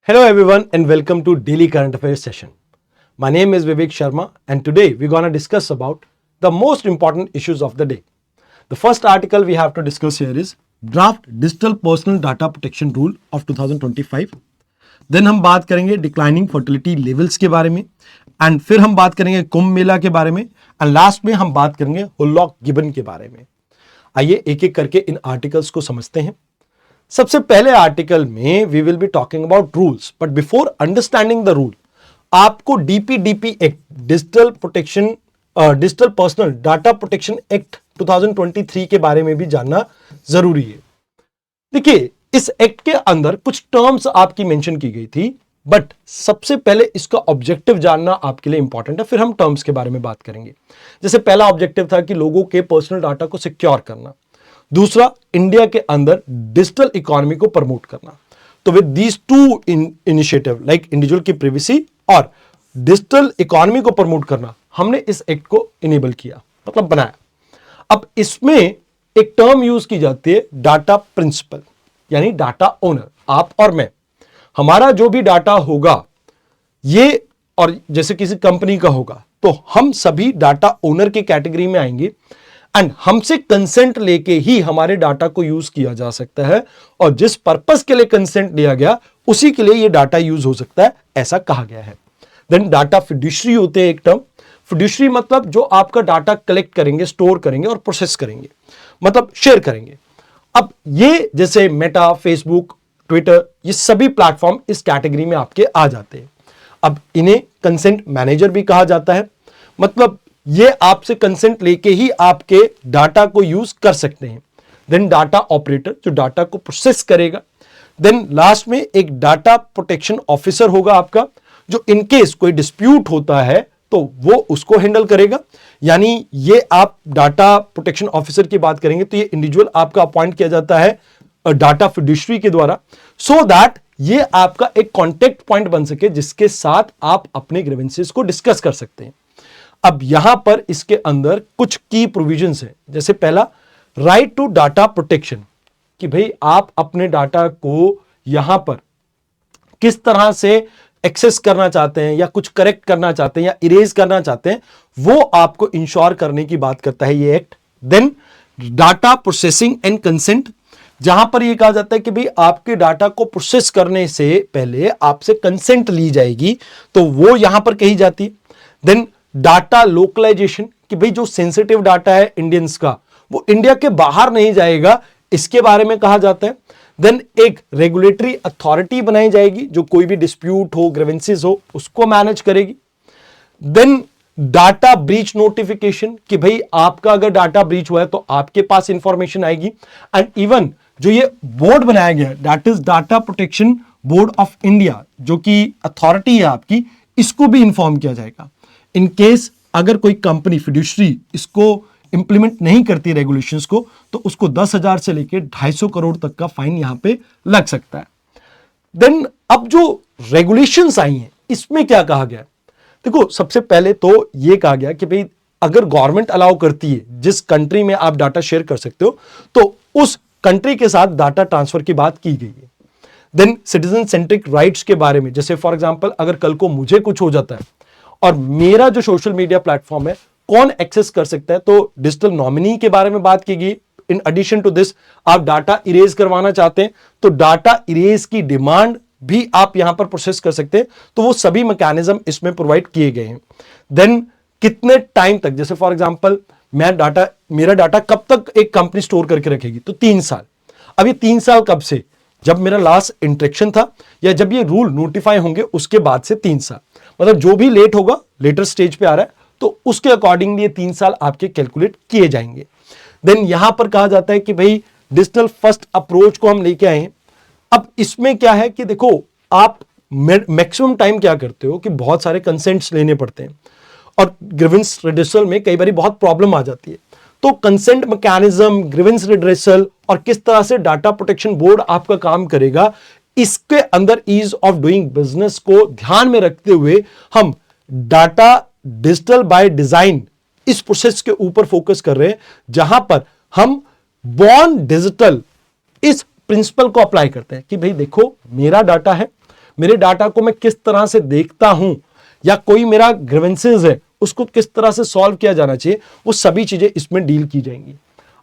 Hello everyone and welcome to Daily Current Affairs session. My name is Vivek Sharma and today we're going to discuss about the most important issues of the day. The first article we have to discuss here is Draft Digital Personal Data Protection Rule of 2025. Then हम बात करेंगे declining fertility levels के बारे में and फिर हम बात करेंगे कुंभ मेला के बारे में एंड लास्ट में हम बात करेंगे हुल्लॉक गिबन के बारे में. आइए एक एक करके इन आर्टिकल्स को समझते हैं. सबसे पहले आर्टिकल में we will be talking about rules, but before understanding the rule आपको DPDP act digital personal data protection act 2023 के बारे में भी जानना जरूरी है. देखिए, इस एक्ट के अंदर कुछ टर्म्स आपकी मेंशन की गई थी, बट सबसे पहले इसका ऑब्जेक्टिव जानना आपके लिए इंपॉर्टेंट है. फिर हम टर्म्स के बारे में बात करेंगे. जैसे पहला ऑब्जेक्टिव था कि लोगों के पर्सनल डाटा को सिक्योर करना. दूसरा, इंडिया के अंदर डिजिटल इकोनॉमी को प्रमोट करना. तो with these two initiative like individual की प्राइवेसी और डिजिटल इकोनॉमी को प्रमोट करना, हमने इस एक्ट को इनेबल किया, मतलब बनाया. अब इसमें एक टर्म यूज की जाती है डाटा प्रिंसिपल, यानी डाटा ओनर. आप और मैं, हमारा जो भी डाटा होगा ये, और जैसे किसी कंपनी का होगा, तो हम सभी डाटा ओनर की कैटेगरी में आएंगे एंड हमसे कंसेंट लेके ही हमारे डाटा को यूज किया जा सकता है और जिस पर्पस के लिए कंसेंट लिया गया उसी के लिए ये डाटा यूज हो सकता है, ऐसा कहा गया है. देन डाटा फिड्यूशरी होते हैं एक टर्म. फिड्यूशरी मतलब जो आपका डाटा कलेक्ट करेंगे, स्टोर करेंगे और प्रोसेस करेंगे, मतलब शेयर करेंगे. अब ये जैसे मेटा, फेसबुक, ट्विटर, ये सभी प्लेटफॉर्म इस कैटेगरी में आपके आ जाते हैं. अब इन्हें कंसेंट मैनेजर भी कहा जाता है, मतलब ये आपसे कंसेंट लेके ही आपके डाटा को यूज कर सकते हैं. देन डाटा ऑपरेटर, जो डाटा को प्रोसेस करेगा. देन लास्ट में एक डाटा प्रोटेक्शन ऑफिसर होगा आपका, जो इनकेस कोई डिस्प्यूट होता है तो वो उसको हैंडल करेगा. यानी ये आप डाटा प्रोटेक्शन ऑफिसर की बात करेंगे तो ये इंडिविजुअल आपका अपॉइंट किया जाता है डाटा फिड्यूशरी के द्वारा, सो दैट ये आपका एक कॉन्टेक्ट पॉइंट बन सके जिसके साथ आप अपने ग्रीवेंसेस को डिस्कस कर सकते हैं. अब यहां पर इसके अंदर कुछ की प्रोविजंस हैं. जैसे पहला, राइट टू डाटा प्रोटेक्शन, कि भाई आप अपने डाटा को यहां पर किस तरह से एक्सेस करना चाहते हैं या कुछ करेक्ट करना चाहते हैं या इरेज करना चाहते हैं, वो आपको इंश्योर करने की बात करता है ये act. Then data processing and consent, जहां पर यह कहा जाता है कि भाई आपके डाटा को प्रोसेस करने से पहले आपसे कंसेंट ली जाएगी, तो वो यहां पर कही जाती है. देन डाटा लोकलाइजेशन, कि भाई जो सेंसिटिव डाटा है इंडियंस का, वो इंडिया के बाहर नहीं जाएगा, इसके बारे में कहा जाता है. देन एक रेगुलेटरी अथॉरिटी बनाई जाएगी जो कोई भी डिस्प्यूट हो, ग्रीवेंसेस हो, उसको मैनेज करेगी. देन डाटा ब्रीच नोटिफिकेशन, कि भाई आपका अगर डाटा ब्रीच हुआ है तो आपके पास इंफॉर्मेशन आएगी. एंड इवन जो ये बोर्ड बनाया गया, that is data protection board of India, जो कि अथॉरिटी है आपकी, इसको भी इंफॉर्म किया जाएगा. इन केस अगर कोई कंपनी फिड्यूशरी इसको इंप्लीमेंट नहीं करती रेगुलेशंस को, तो उसको 10,000 से लेकर 250 करोड़ तक का फाइन यहां पे लग सकता है. देन अब जो रेगुलेशंस आई हैं, इसमें क्या कहा गया? देखो, सबसे पहले तो यह कहा गया कि भाई अगर गवर्नमेंट अलाउ करती है, जिस कंट्री में आप डाटा शेयर कर सकते हो, तो उस कंट्री के साथ डाटा ट्रांसफर की बात की गई है. देन सिटीजन सेंट्रिक राइट्स के बारे में, जैसे फॉर एग्जांपल अगर कल को मुझे कुछ हो जाता है और मेरा जो सोशल मीडिया प्लेटफॉर्म है कौन एक्सेस कर सकता है, तो डिजिटल नॉमिनी के बारे में बात की गई. इन एडिशन टू दिस, आप डाटा इरेज करवाना चाहते हैं तो डाटा इरेज की डिमांड भी आप यहां पर प्रोसेस कर सकते हैं. तो वो सभी मैकेनिज्म इसमें प्रोवाइड किए गए हैं. देन कितने टाइम तक, जैसे फॉर एग्जांपल मेरा डाटा कब तक एक कंपनी स्टोर करके रखेगी, तो 3 साल. अब ये 3 साल कब से? जब मेरा लास्ट इंटरेक्शन था या जब ये रूल नोटिफाई होंगे उसके बाद से 3 साल. मतलब जो भी लेट होगा, लेटर स्टेज पे आ रहा है, तो उसके अकॉर्डिंगली ये 3 साल आपके कैलकुलेट किए जाएंगे. देन यहां पर कहा जाता है कि भाई डिजिटल फर्स्ट अप्रोच को हम लेके आए हैं. अब इसमें क्या है कि देखो, आप मैक्सिमम टाइम क्या करते हो कि बहुत सारे कंसेंट्स लेने पड़ते हैं और ग्रीवेंस रिड्रेसल में कई बार बहुत प्रॉब्लम आ जाती है. तो कंसेंट मैकेनिज्म, ग्रीवेंस रिड्रेसल और किस तरह से डाटा प्रोटेक्शन बोर्ड आपका काम करेगा, इसके अंदर ईज ऑफ डूइंग बिजनेस को ध्यान में रखते हुए हम डाटा डिजिटल बाय डिजाइन इस प्रोसेस के ऊपर फोकस कर रहे हैं, जहां पर हम बॉर्न डिजिटल इस प्रिंसिपल को अप्लाई करते हैं कि भाई देखो, मेरा डाटा है, मेरे डाटा को मैं किस तरह से देखता हूं, या कोई मेरा ग्रीवेंसेस है उसको किस तरह से सॉल्व किया जाना चाहिए, वो सभी चीजें इसमें डील की जाएंगी।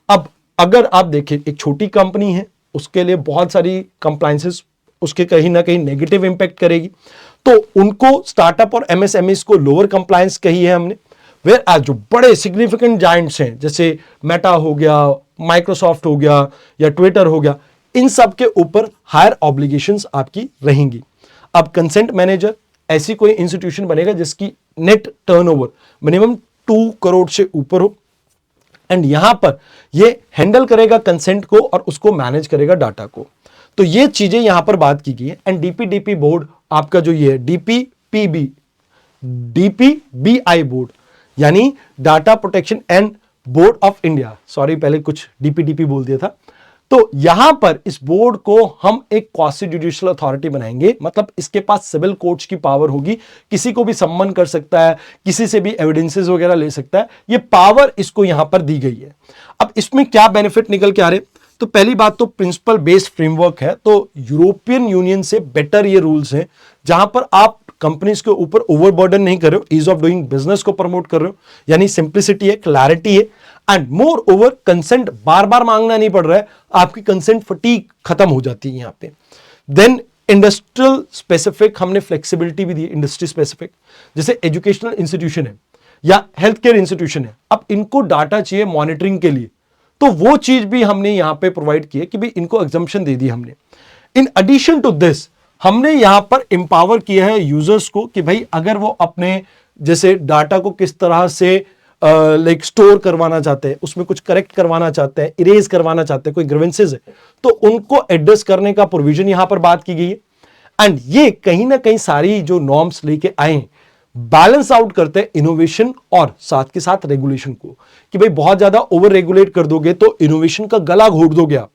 अब अगर आप देखें, एक छोटी कंपनी है, उसके लिए बहुत सारी कंप्लायंसेस उसके कहीं ना कहीं नेगेटिव इंपैक्ट करेगी, तो उनको स्टार्टअप और एमएसएमईज को लोअर कंप्लायंस कही है हमने। वेयर आज जो बड़े सिग्निफिकेंट जायंट्स हैं, जैसे मेटा हो गया, माइक्रोसॉफ्ट हो गया या ट्विटर हो गया, इन सब के ऊपर हायर ऑब्लिगेशंस आपकी रहेंगी। अब कंसेंट मैनेजर ऐसी कोई इंस्टीट्यूशन बनेगा जिसकी नेट टर्नओवर मिनिमम 2 करोड़ से ऊपर हो, एंड यहां पर ये हैंडल करेगा कंसेंट को और उसको मैनेज करेगा डाटा को। तो ये चीजें यहां पर बात की गई है। एंड डीपीडीपी बोर्ड आपका जो ये डीपीबीआई बोर्ड, यानी data protection and board of India, sorry पहले कुछ डीपीडीपी बोल दिया था, तो यहां पर इस बोर्ड को हम एक क्वासी जुडिशियल अथॉरिटी बनाएंगे, मतलब इसके पास सिविल कोर्ट्स की पावर होगी, किसी को भी सम्मन कर सकता है, किसी से भी एविडेंसेस वगैरह ले सकता है, ये पावर इसको यहां पर दी गई है। अब इसमें क्या बेनिफिट निकल के आ रहे, तो पहली बात तो प्रिंसिपल बेस्ड फ्रेमवर्क है, तो यूरोपियन यूनियन से बेटर ये रूल्स हैं, जहां पर आप कंपनीज के ऊपर ओवरबर्डन नहीं कर रहे हो, ईज ऑफ डूइंग बिजनेस को प्रमोट कर रहे हो, यानी सिंप्लिसिटी है, क्लैरिटी है, एंड मोर ओवर कंसेंट बार बार मांगना नहीं पड़ रहा है, आपकी कंसेंट फटीग खत्म हो जाती है यहां पे। देन इंडस्ट्रियल स्पेसिफिक हमने फ्लेक्सिबिलिटी भी दी, इंडस्ट्री स्पेसिफिक, जैसे एजुकेशनल इंस्टीट्यूशन है या हेल्थ केयर इंस्टीट्यूशन है, अब इनको डाटा चाहिए मॉनिटरिंग के लिए, तो वो चीज भी हमने यहां पे प्रोवाइड की है कि भाई इनको एग्जम्पशन दे दी हमने। इन एडिशन टू दिस हमने यहां पर एम्पावर किया है यूजर्स को कि भाई अगर वो अपने जैसे डाटा को किस तरह से लाइक स्टोर करवाना चाहते हैं, उसमें कुछ करेक्ट करवाना चाहते हैं, इरेज करवाना चाहते हैं, कोई ग्रीवेंसेस है, तो उनको एड्रेस करने का प्रोविजन यहां पर बात की गई है। एंड ये कहीं ना कहीं सारी जो नॉर्म्स लेके आए बैलेंस आउट करते हैं इनोवेशन और साथ के साथ रेगुलेशन को, कि भाई बहुत ज्यादा ओवर रेगुलेट कर दोगे तो इनोवेशन का गला घोट दोगे आप,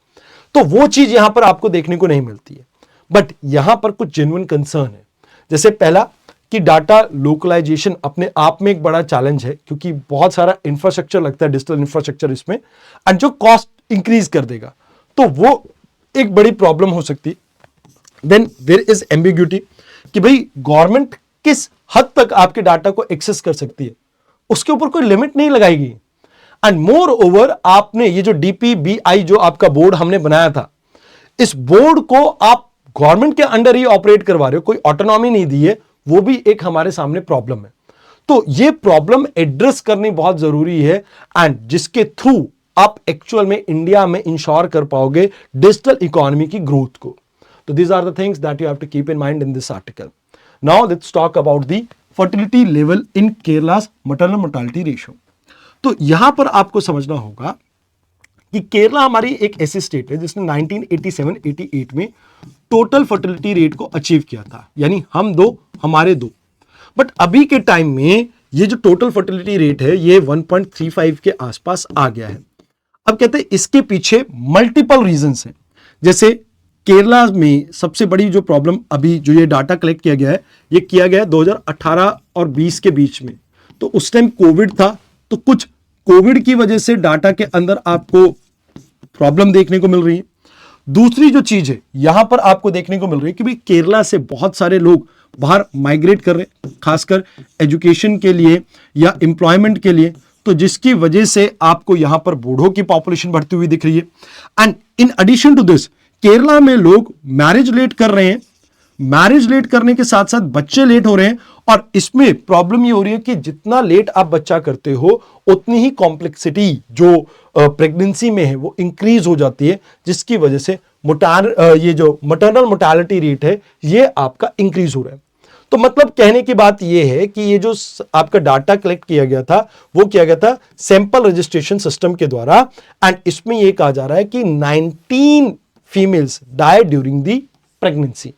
तो वो चीज यहां पर आपको देखने को नहीं मिलती है। बट यहां पर कुछ जेन्युइन कंसर्न है, जैसे पहला कि डाटा लोकलाइजेशन अपने आप में एक बड़ा चैलेंज है, क्योंकि बहुत सारा इंफ्रास्ट्रक्चर लगता है, डिजिटल इंफ्रास्ट्रक्चर इसमें, एंड जो कॉस्ट इंक्रीज कर देगा, तो वो एक बड़ी प्रॉब्लम हो सकती है। देन देयर इज एम्बिग्यूटी कि भाई गवर्नमेंट किस हद तक आपके डाटा को एक्सेस कर सकती है, उसके ऊपर कोई लिमिट नहीं लगाई गई। एंड मोर ओवर आपने ये जो डीपीबीआई जो आपका बोर्ड हमने बनाया था, इस बोर्ड को आप गवर्नमेंट के अंडर ही ऑपरेट करवा रहे हो, कोई ऑटोनॉमी नहीं दी है, वो भी एक हमारे सामने प्रॉब्लम है। तो ये प्रॉब्लम एड्रेस करनी बहुत जरूरी है, एंड जिसके थ्रू आप एक्चुअल में इंडिया में इंश्योर कर पाओगे डिजिटल इकोनॉमी की ग्रोथ को। तो these are the things that you have to keep in mind in this article. Now let's talk about the fertility level in केरला's maternal mortality रेशियो। तो यहां पर आपको समझना होगा कि केरला हमारी एक ऐसी स्टेट है जिसने 1987-88 में टोटल फर्टिलिटी रेट को अचीव किया था, यानी हम दो हमारे दो। बट अभी के टाइम में ये जो टोटल फर्टिलिटी रेट है ये 1.35 के आसपास आ गया है। अब कहते हैं इसके पीछे मल्टीपल रीजंस हैं, जैसे केरला में सबसे बड़ी जो प्रॉब्लम अभी जो ये डाटा कलेक्ट किया गया है, ये किया गया है 2018 और 20 के बीच में, तो उस टाइम कोविड था, तो कुछ कोविड की वजह से डाटा के अंदर आपको प्रॉब्लम देखने को मिल रही है। दूसरी जो चीज है यहां पर आपको देखने को मिल रही है कि भाई केरला से बहुत सारे लोग बाहर माइग्रेट कर रहे हैं, खासकर एजुकेशन के लिए या एम्प्लॉयमेंट के लिए, तो जिसकी वजह से आपको यहां पर बूढ़ों की पॉपुलेशन बढ़ती हुई दिख रही है। And in addition to this Kerala में लोग मैरिज लेट कर रहे हैं, मैरिज लेट करने के साथ साथ बच्चे लेट हो रहे हैं, और इसमें प्रॉब्लम ये हो रही है कि जितना लेट आप बच्चा करते हो उतनी ही कॉम्प्लेक्सिटी जो प्रेगनेंसी में है वो इंक्रीज हो जाती है, जिसकी वजह से ये जो मटरनल मोर्टालिटी रेट है ये आपका इंक्रीज हो रहा है। तो मतलब कहने की बात ये है कि ये जो आपका डाटा कलेक्ट किया गया था वो किया गया था सैंपल रजिस्ट्रेशन सिस्टम के द्वारा, एंड इसमें ये कहा जा रहा है कि 19 females die during the pregnancy.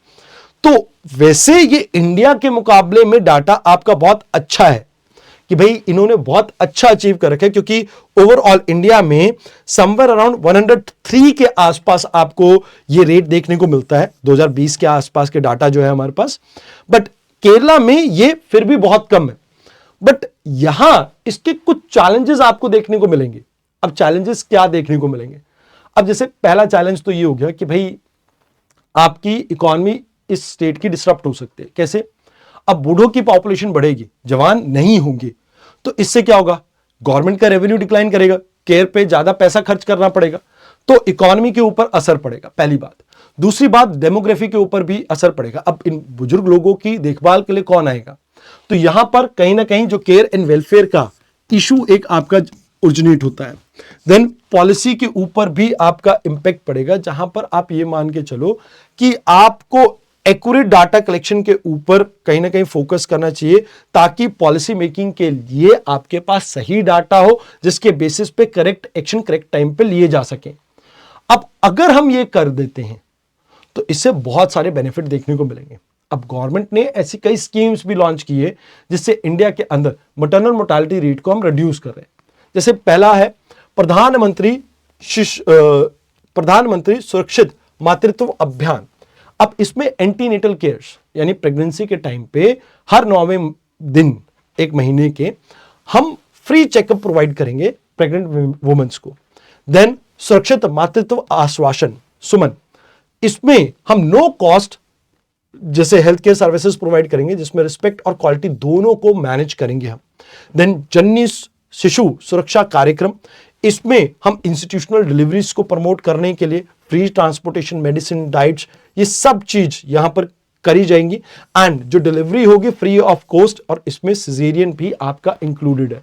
तो वैसे ये इंडिया के मुकाबले में डाटा आपका बहुत अच्छा है कि भाई इन्होंने बहुत अच्छा अचीव कर रखा है, क्योंकि ओवरऑल इंडिया में समवेयर अराउंड 103 के आसपास आपको ये रेट देखने को मिलता है, 2020 के आसपास के डाटा जो है हमारे पास। बट केरला में ये फिर भी बहुत कम है। बट यहां इसके कुछ चैलेंजेस आपको देखने को मिलेंगे। अब चैलेंजेस क्या देखने को मिलेंगे? अब जैसे पहला चैलेंज तो ये हो गया कि भाई आपकी इकॉनमी इस स्टेट की डिसरप्ट हो सकती है। कैसे? अब बूढ़ों की पॉपुलेशन बढ़ेगी, जवान नहीं होंगे, तो इससे क्या होगा? गवर्नमेंट का रेवेन्यू डिक्लाइन करेगा, केयर पे ज्यादा पैसा खर्च करना पड़ेगा, तो इकोनॉमी के ऊपर असर पड़ेगा, पहली बात। दूसरी बात, डेमोग्राफी के ऊपर भी असर पड़ेगा। अब इन बुजुर्ग लोगों की देखभाल के लिए कौन आएगा? तो यहां पर कहीं ना कहीं जो केयर एंड वेलफेयर का इशू एक आपका ओरिजिनेट होता है। देन पॉलिसी के ऊपर भी आपका इंपैक्ट पड़ेगा, जहां पर आप ये मान के चलो कि आपको एक्यूरेट डाटा कलेक्शन के ऊपर कहीं ना कहीं फोकस करना चाहिए, ताकि पॉलिसी मेकिंग के लिए आपके पास सही डाटा हो, जिसके बेसिस पे करेक्ट एक्शन करेक्ट टाइम पे लिए जा सके। अब अगर हम ये कर देते हैं तो इससे बहुत सारे बेनिफिट देखने को मिलेंगे। अब गवर्नमेंट ने ऐसी कई स्कीम्स भी लॉन्च की है जिससे इंडिया के अंदर मैटरनल मोर्टालिटी रेट को हम रिड्यूस कर रहे हैं। जैसे पहला है प्रधानमंत्री सुरक्षित मातृत्व अभियान। अब इसमें एंटीनेटल केयर्स यानी प्रेगनेंसी के टाइम पे हर 9वें दिन, एक महीने के, हम फ्री चेकअप प्रोवाइड करेंगे प्रेग्नेंट वुमेन्स को। देन सुरक्षित मातृत्व आश्वासन सुमन, इसमें हम नो कॉस्ट जैसे हेल्थ केयर सर्विसेज प्रोवाइड करेंगे, जिसमें रिस्पेक्ट और क्वालिटी दोनों को मैनेज करेंगे हम। देन जननी शिशु सुरक्षा कार्यक्रम, इसमें हम इंस्टीट्यूशनल डिलीवरीज को प्रमोट करने के लिए फ्री ट्रांसपोर्टेशन, मेडिसिन, डाइट्स, ये सब चीज यहां पर करी जाएंगी। एंड जो डिलीवरी होगी फ्री ऑफ कॉस्ट, और इसमें सिजेरियन भी आपका इंक्लूडेड है।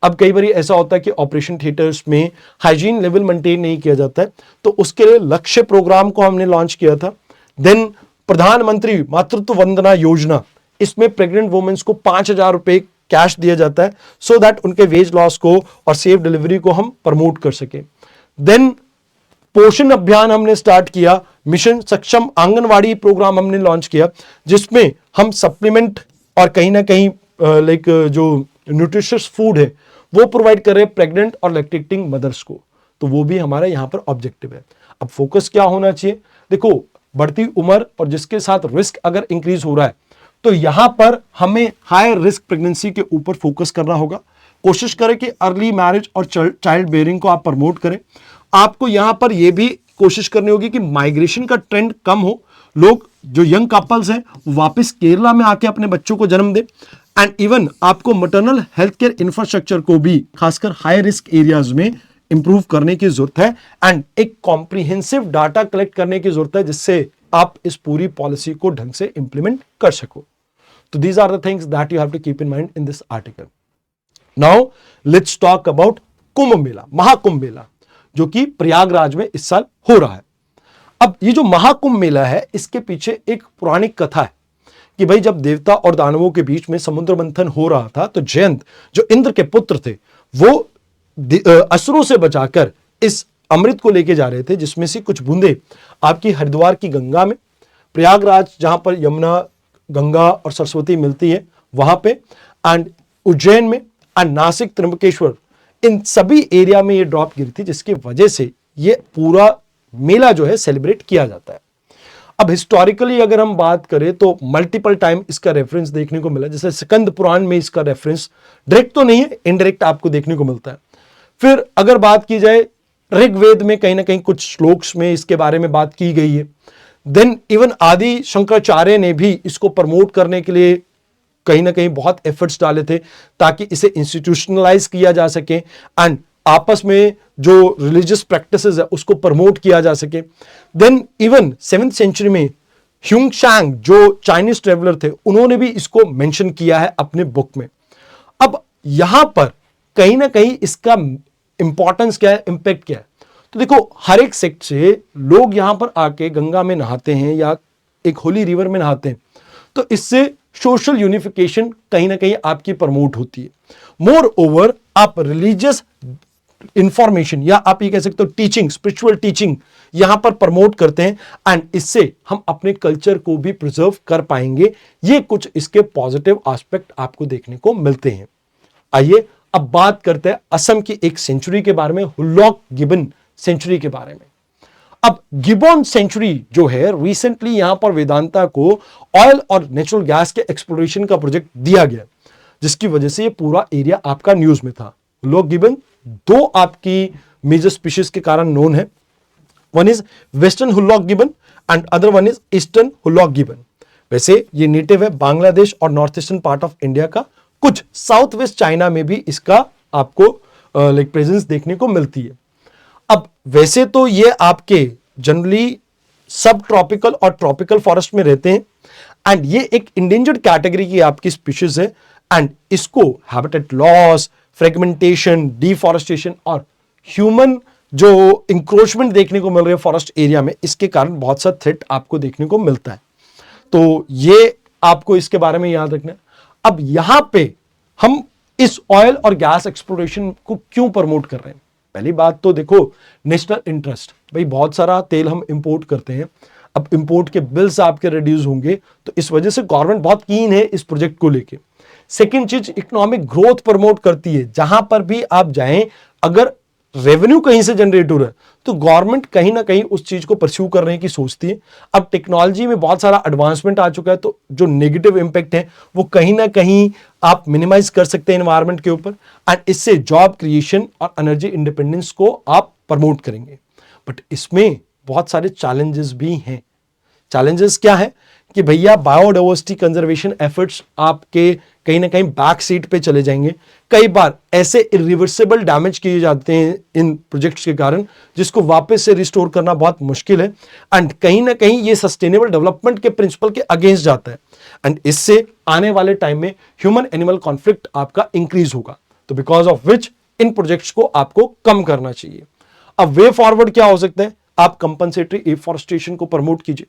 अब कई बार ऐसा होता है कि ऑपरेशन थिएटर्स में हाइजीन लेवल मेंटेन नहीं किया जाता है, तो उसके लिए लक्ष्य प्रोग्राम को हमने लॉन्च किया था। देन प्रधानमंत्री मातृत्व वंदना योजना, इसमें प्रेग्नेंट वुमेन्स को 5,000 रुपए कैश दिया जाता है, सो दैट उनके वेज लॉस को और सेफ डिलीवरी को हम प्रमोट कर सके। देन पोषण अभियान हमने स्टार्ट किया, मिशन सक्षम आंगनवाड़ी प्रोग्राम हमने लॉन्च किया, जिसमें हम सप्लीमेंट और कहीं ना कहीं लाइक जो न्यूट्रिशियस फूड है वो प्रोवाइड कर रहे हैं प्रेग्नेंट और लैक्टेटिंग मदर्स को, तो वो भी हमारा यहां पर ऑब्जेक्टिव है। अब फोकस क्या होना चाहिए? देखो, बढ़ती उम्र और जिसके साथ रिस्क अगर इंक्रीज हो रहा है, तो यहां पर हमें हाई रिस्क प्रेगनेंसी के ऊपर फोकस करना होगा। कोशिश करें कि अर्ली मैरिज और चाइल्ड बेयरिंग को आप प्रमोट करें। आपको यहां पर यह भी कोशिश करनी होगी कि माइग्रेशन का ट्रेंड कम हो, लोग जो यंग कपल्स हैं वापस केरला में आके अपने बच्चों को जन्म दे। एंड इवन आपको मैटरनल हेल्थ केयर इंफ्रास्ट्रक्चर को भी खासकर हाई रिस्क एरियाज में इंप्रूव करने की जरूरत है, एंड एक कॉम्प्रिहेंसिव डाटा कलेक्ट करने की जरूरत है, जिससे आप इस पूरी पॉलिसी को ढंग से इंप्लीमेंट कर सको। तो these are the things that you have to keep in mind in this article. Now let's talk about Kumbh Mela, Mahakumbh Mela, जो कि प्रयागराज में इस साल हो रहा है। अब ये जो महाकुंभ मेला है, इसके पीछे एक पौराणिक कथा है कि भाई जब देवता और दानवों के बीच में समुद्र मंथन हो रहा था, तो जयंत जो इंद्र के पुत्र थे, वो असुरों से बचाकर इस अमृत को लेके जा रहे थे, जिसमें से कुछ बूंदे आपकी हरिद्वार की गंगा में, प्रयागराज जहां पर यमुना, गंगा और सरस्वती मिलती है वहां पे, एंड उज्जैन में, एंड नासिक, त्र्यंबकेश्वर, इन सभी एरिया में ये ड्रॉप गिरी थी, जिसकी वजह से ये पूरा मेला जो है सेलिब्रेट किया जाता है। अब हिस्टोरिकली अगर हम बात करें तो मल्टीपल टाइम इसका रेफरेंस देखने को मिला, जैसे स्कंद पुराण में इसका रेफरेंस डायरेक्ट तो नहीं है, इनडायरेक्ट आपको देखने को मिलता है। फिर अगर बात की जाए ऋग्वेद में कहीं ना कहीं कुछ श्लोक्स में इसके बारे में बात की गई है। देन इवन आदि शंकराचार्य ने भी इसको प्रमोट करने के लिए कहीं ना कहीं बहुत एफर्ट्स डाले थे, ताकि इसे इंस्टीट्यूशनलाइज किया जा सके एंड आपस में जो रिलीजियस प्रैक्टिसेस है उसको प्रमोट किया जा सके। देन इवन 7th सेंचुरी में ह्यूंग शैंग जो चाइनीज ट्रेवलर थे, उन्होंने भी इसको मेंशन किया है अपने बुक में। अब यहां पर कहीं ना कहीं इसका इंपॉर्टेंस क्या है, इंपैक्ट क्या है? तो देखो, हर एक सेक्ट से लोग यहां पर आके गंगा में नहाते हैं या एक होली रिवर में नहाते हैं, तो इससे सोशल यूनिफिकेशन कहीं ना कहीं आपकी प्रमोट होती है। मोर ओवर आप रिलीजियस इंफॉर्मेशन या आप ये कह सकते हो टीचिंग, स्पिरिचुअल टीचिंग यहां पर प्रमोट करते हैं, एंड इससे हम अपने कल्चर को भी प्रिजर्व कर पाएंगे। ये कुछ इसके पॉजिटिव एस्पेक्ट आपको देखने को मिलते हैं। आइए अब बात करते हैं असम की एक सेंचुरी के बारे में, हुल्लॉक गिबन सेंचुरी के बारे में। अब गिबॉन सेंचुरी जो है, रिसेंटली यहां पर वेदांता को ऑयल और नेचुरल गैस के एक्सप्लोरेशन का प्रोजेक्ट दिया गया, जिसकी वजह से ये पूरा एरिया आपका न्यूज में था। हुल्लॉक गिबन 2 आपकी मेजर स्पीशीज के कारण नोन है। One is western hoolock gibbon and other one is eastern hoolock gibbon. वैसे ये नेटिव है बांग्लादेश और north eastern part of India का, कुछ साउथ वेस्ट चाइना में भी इसका आपको लाइक प्रेजेंस देखने को मिलती है। अब वैसे तो ये आपके जनरली सब ट्रॉपिकल और ट्रॉपिकल फॉरेस्ट में रहते हैं एंड ये एक इंडेंजर्ड कैटेगरी की आपकी स्पीशीज है एंड इसको हैबिटेट लॉस, फ्रेगमेंटेशन, डिफॉरेस्टेशन और ह्यूमन जो इंक्रोचमेंट देखने को मिल रही है फॉरेस्ट एरिया में, इसके कारण बहुत सा थ्रेट आपको देखने को मिलता है। तो ये आपको इसके बारे में याद रखना है। अब यहां पे हम इस ऑयल और गैस एक्सप्लोरेशन को क्यों प्रमोट कर रहे हैं? पहली बात तो देखो नेशनल इंटरेस्ट, भाई बहुत सारा तेल हम इंपोर्ट करते हैं, अब इंपोर्ट के बिल्स आपके रिड्यूस होंगे तो इस वजह से गवर्नमेंट बहुत कीन है इस प्रोजेक्ट को लेके। सेकंड चीज इकोनॉमिक ग्रोथ प्रमोट करती है, जहां पर भी आप जाएं अगर रेवेन्यू कहीं से जनरेट हो रहा है तो गवर्नमेंट कहीं ना कहीं उस चीज को परस्यू करने की सोचती है। अब टेक्नोलॉजी में बहुत सारा एडवांसमेंट आ चुका है तो जो नेगेटिव इंपैक्ट है वो कहीं ना कहीं आप मिनिमाइज कर सकते हैं एनवायरनमेंट के ऊपर एंड इससे जॉब क्रिएशन और एनर्जी इंडिपेंडेंस को आप प्रमोट करेंगे। बट इसमें बहुत सारे चैलेंजेस भी हैं। चैलेंजेस क्या है कि भैया बायोडाइवर्सिटी कंजर्वेशन एफर्ट्स आपके कहीं ना कहीं बैक सीट पे चले जाएंगे। कई बार ऐसे इरिवर्सिबल डैमेज किए जाते हैं इन प्रोजेक्ट्स के कारण जिसको वापस से रिस्टोर करना बहुत मुश्किल है एंड कहीं ना कहीं ये सस्टेनेबल डेवलपमेंट के प्रिंसिपल के अगेंस्ट जाता है एंड इससे आने वाले टाइम में ह्यूमन एनिमल कॉन्फ्लिक्ट आपका इंक्रीज होगा। तो because of which in projects को आपको कम करना चाहिए। अब वे फॉरवर्ड क्या हो सकता है? आप कंपनसेटरी एफॉरेस्टेशन को प्रमोट कीजिए,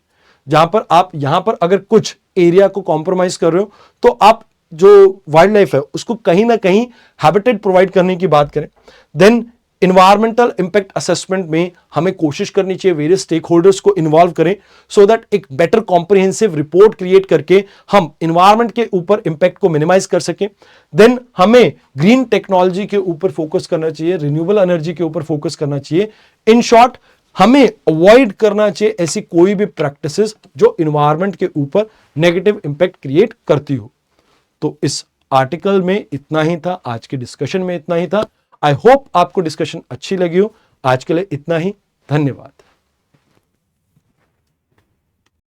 जहां पर आप यहां पर अगर कुछ एरिया को कॉम्प्रोमाइज कर रहे हो तो आप जो वाइल्ड लाइफ है उसको कहीं ना कहीं हैबिटेट प्रोवाइड करने की बात करें। देन इन्वायरमेंटल इंपैक्ट असेसमेंट में हमें कोशिश करनी चाहिए वेरियस स्टेक होल्डर्स को इन्वॉल्व करें सो दैट एक बेटर कॉम्प्रिहेंसिव रिपोर्ट क्रिएट करके हम इन्वायरमेंट के ऊपर इंपैक्ट को मिनिमाइज कर सकें। देन हमें ग्रीन टेक्नोलॉजी के ऊपर फोकस करना चाहिए, रिन्यूएबल एनर्जी के ऊपर फोकस करना चाहिए। इन शॉर्ट हमें अवॉइड करना चाहिए ऐसी कोई भी प्रैक्टिसेस जो इन्वायरमेंट के ऊपर नेगेटिव इंपैक्ट क्रिएट करती हो। तो इस आर्टिकल में इतना ही था, आज के डिस्कशन में इतना ही था। आई होप आपको डिस्कशन अच्छी लगी हो। आज के लिए इतना ही, धन्यवाद।